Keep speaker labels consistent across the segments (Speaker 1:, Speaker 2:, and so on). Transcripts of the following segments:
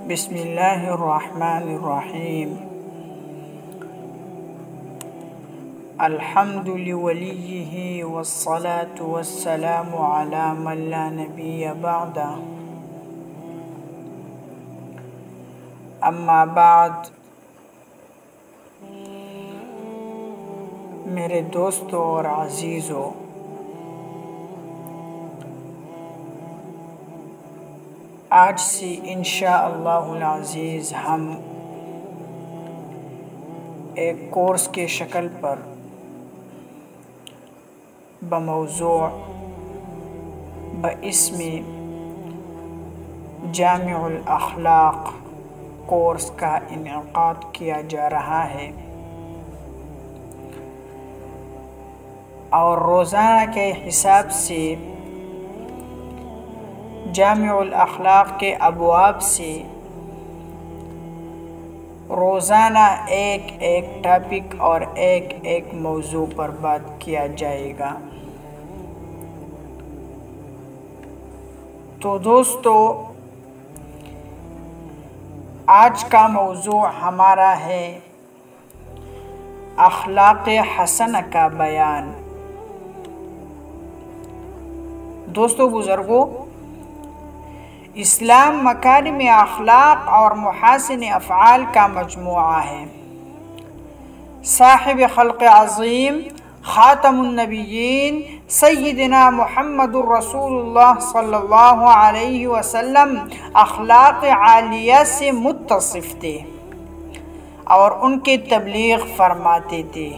Speaker 1: بسم الله الرحمن الرحيم. الحمد لوليه والصلاة والسلام على من لا نبي بعده. اما بعد، میرے دوستوں اور عزیزوں، آج سے انشاءاللہ العزیز ہم ایک کورس کے شکل پر بموضوع باسم جامع الاخلاق کورس کا انعقاد کیا جا رہا ہے، اور روزانہ کے حساب سے جامع الاخلاق کے ابواب سے روزانہ ایک ٹاپک اور ایک موضوع پر بات کیا جائے گا۔ تو دوستو، آج کا موضوع ہمارا ہے اخلاق حسنہ کا بیان۔ دوستو بزرگوں، اسلام مکارم اخلاق اور محاسن افعال کا مجموعہ ہے۔ صاحب خلق عظیم خاتم النبیین سیدنا محمد الرسول اللہ صلی اللہ علیہ وسلم اخلاق عالیہ سے متصف تھے اور ان کی تبلیغ فرماتے تھے،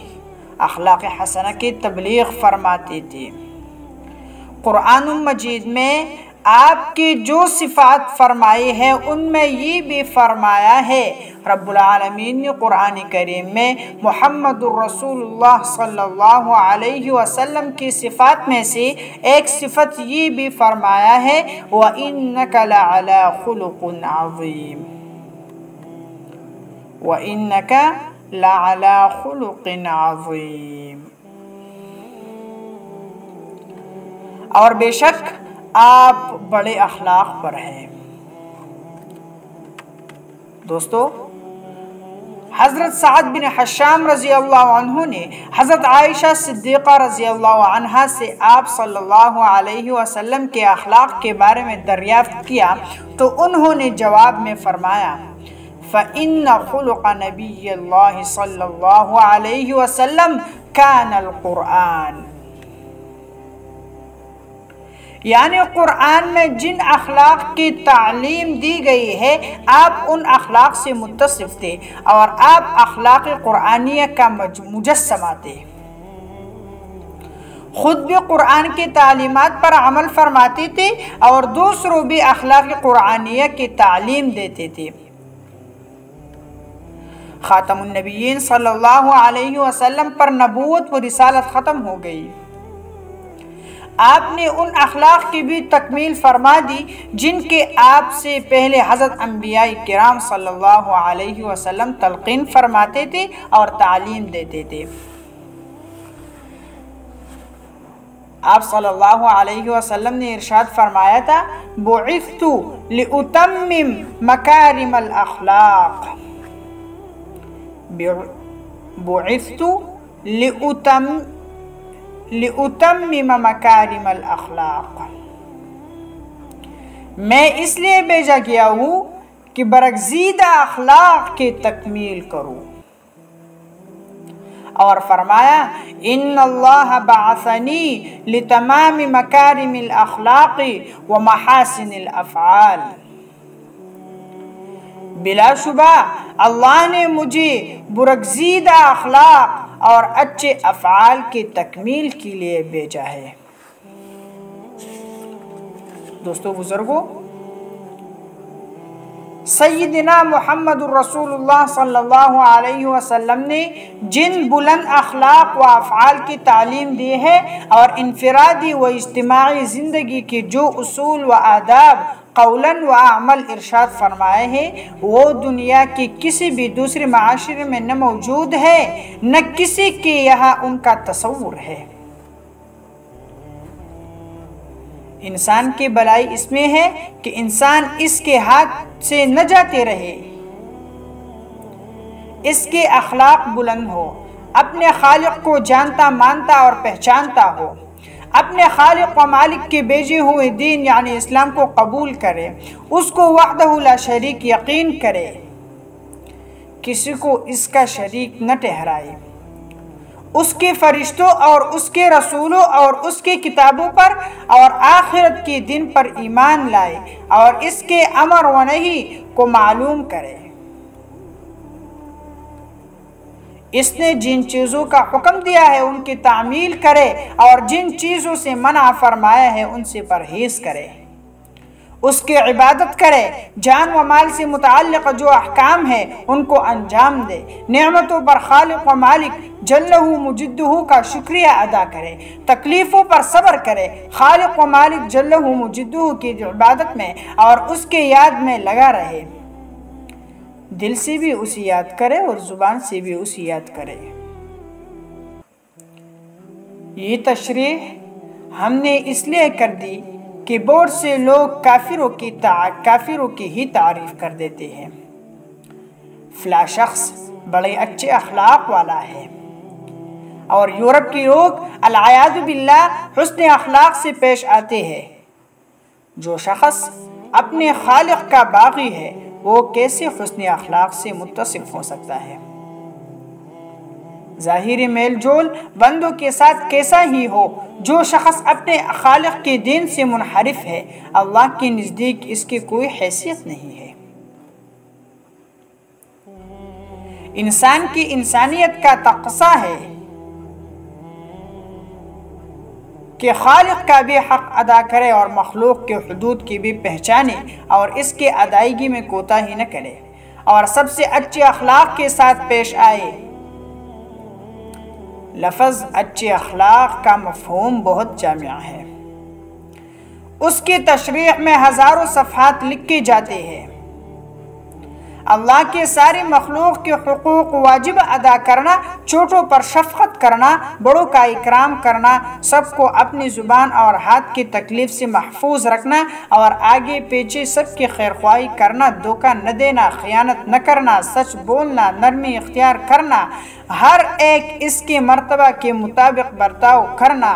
Speaker 1: اخلاق حسنہ کی تبلیغ فرماتے تھے۔ قرآن مجید میں آپ کی جو صفات فرمائی ہے ان میں یہ بھی فرمایا ہے، رب العالمین نے قرآن کریم میں محمد الرسول اللہ صلی اللہ علیہ وسلم کی صفات میں سے ایک صفت یہ بھی فرمایا ہے، وَإِنَّكَ لَعَلَى خُلُقٍ عَظِيمٍ، وَإِنَّكَ لَعَلَى خُلُقٍ عَظِيمٍ، اور بے شک آپ بڑے اخلاق پر ہیں۔ دوستو، حضرت سعد بن حشام رضی اللہ عنہ نے حضرت عائشہ صدیقہ رضی اللہ عنہا سے آپ صلی اللہ علیہ وسلم کے اخلاق کے بارے میں دریافت کیا تو انہوں نے جواب میں فرمایا، فَإِنَّ خُلُقَ نَبِيِّ اللَّهِ صلی اللہ علیہ وسلم كَانَ الْقُرْآنِ، یعنی قرآن میں جن اخلاق کی تعلیم دی گئی ہے آپ ان اخلاق سے متصف تھے اور آپ اخلاق قرآنیہ کا مجسمہ تھے۔ خود بھی قرآن کی تعلیمات پر عمل فرماتے تھے اور دوسروں بھی اخلاق قرآنیہ کی تعلیم دیتے تھے۔ خاتم النبیین صلی اللہ علیہ وسلم پر نبوت و رسالت ختم ہو گئی، آپ نے ان اخلاق کی بھی تکمیل فرما دی جن کے آپ سے پہلے حضرت انبیاء کرام صلی اللہ علیہ وسلم تلقین فرماتے تھے اور تعلیم دیتے تھے۔ آپ صلی اللہ علیہ وسلم نے ارشاد فرمایا تھا، بعثت لأتمم مکارم الاخلاق، بعثت لأتمم مکارم الاخلاق، میں اس لیے بھیجا گیا ہوں کہ برگزیدہ اخلاق کی تکمیل کروں۔ اور فرمایا، ان اللہ بعثنی لتمام مکارم الاخلاق و محاسن الافعال، بلا شبہ اللہ نے مجھے برگزیدہ اخلاق اور اچھے افعال کی تکمیل کے لیے بھیجا ہے۔ دوستو بزرگوں، سیدنا محمد الرسول اللہ صلی اللہ علیہ وسلم نے جن بلند اخلاق و افعال کی تعلیم دی ہے اور انفرادی و اجتماعی زندگی کے جو اصول و آداب قولاً و عمل ارشاد فرمائے ہیں وہ دنیا کی کسی بھی دوسرے معاشرے میں نہ موجود ہے نہ کسی کے یہاں ان کا تصور ہے۔ انسان کی بلائی اس میں ہے کہ انسان اس کے ہاتھ سے نہ جاتے رہے، اس کے اخلاق بلند ہو، اپنے خالق کو جانتا مانتا اور پہچانتا ہو، اپنے خالق و مالک کے بھیجے ہوئے دین یعنی اسلام کو قبول کرے، اس کو وحدہ لا شریک یقین کرے، کسی کو اس کا شریک نہ ٹھہرائے، اس کے فرشتوں اور اس کے رسولوں اور اس کی کتابوں پر اور آخرت کے دن پر ایمان لائے اور اس کے امر و نہی کو معلوم کرے۔ اس نے جن چیزوں کا حکم دیا ہے ان کی تعمیل کرے اور جن چیزوں سے منع فرمایا ہے ان سے پرہیز کرے، اس کی عبادت کرے، جان و مال سے متعلق جو احکام ہیں ان کو انجام دے، نعمتوں پر خالق و مالک جلہ مجدہ کا شکریہ ادا کرے، تکلیفوں پر صبر کرے، خالق و مالک جلہ مجدہ کی عبادت میں اور اس کے یاد میں لگا رہے، دل سے بھی اسی یاد کرے اور زبان سے بھی اسی یاد کرے۔ یہ تشریح ہم نے اس لیے کر دی کہ بہت سے لوگ کافروں کی ہی تعریف کر دیتے ہیں، فلاں شخص بڑے اچھے اخلاق والا ہے، اور یورپ کے لوگ العیاذ باللہ حسن اخلاق سے پیش آتے ہیں۔ جو شخص اپنے خالق کا باغی ہے وہ کیسے حسن اخلاق سے متصف ہو سکتا ہے؟ ظاہری میل جول بندوں کے ساتھ کیسا ہی ہو، جو شخص اپنے خالق کے دین سے منحرف ہے اللہ کے نزدیک اس کی کوئی حیثیت نہیں ہے۔ انسان کی انسانیت کا تقاضا ہے کہ خالق کا بھی حق ادا کرے اور مخلوق کے حدود کی بھی پہچانے اور اس کے ادائیگی میں کوتاہی نہ کرے اور سب سے اچھے اخلاق کے ساتھ پیش آئے۔ لفظ اچھے اخلاق کا مفہوم بہت جامع ہے، اس کی تشریح میں ہزاروں صفحات لکھے جاتے ہیں۔ اللہ کے ساری مخلوق کے حقوق واجب ادا کرنا، چھوٹوں پر شفقت کرنا، بڑوں کا اکرام کرنا، سب کو اپنی زبان اور ہاتھ کی تکلیف سے محفوظ رکھنا اور آگے پیچھے سب کی خیرخواہی کرنا، دھوکہ نہ دینا، خیانت نہ کرنا، سچ بولنا، نرمی اختیار کرنا، ہر ایک اس کے مرتبہ کے مطابق برتاؤ کرنا،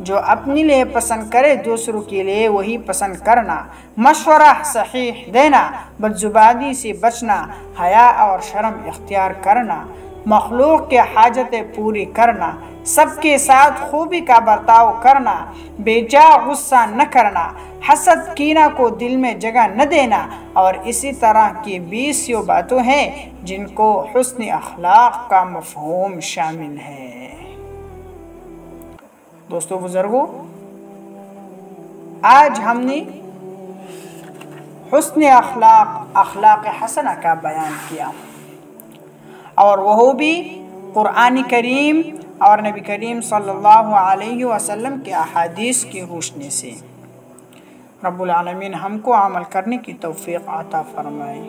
Speaker 1: جو اپنے لیے پسند کرے دوسروں کے لیے وہی پسند کرنا، مشورہ صحیح دینا، بدزبانی سے بچنا، حیا اور شرم اختیار کرنا، مخلوق کے حاجتیں پوری کرنا، سب کے ساتھ خوبی کا برتاؤ کرنا، بے جا غصہ نہ کرنا، حسد کینہ کو دل میں جگہ نہ دینا، اور اسی طرح کی 20 باتیں ہیں جن کو حسن اخلاق کا مفہوم شامل ہے۔ دوستو بزرگوں، آج ہم نے حسن اخلاق حسنہ کا بیان کیا، اور وہ بھی قرآن کریم اور نبی کریم صلی اللہ علیہ وسلم کے احادیث کی روشنی سے۔ رب العالمین ہم کو عمل کرنے کی توفیق عطا فرمائے۔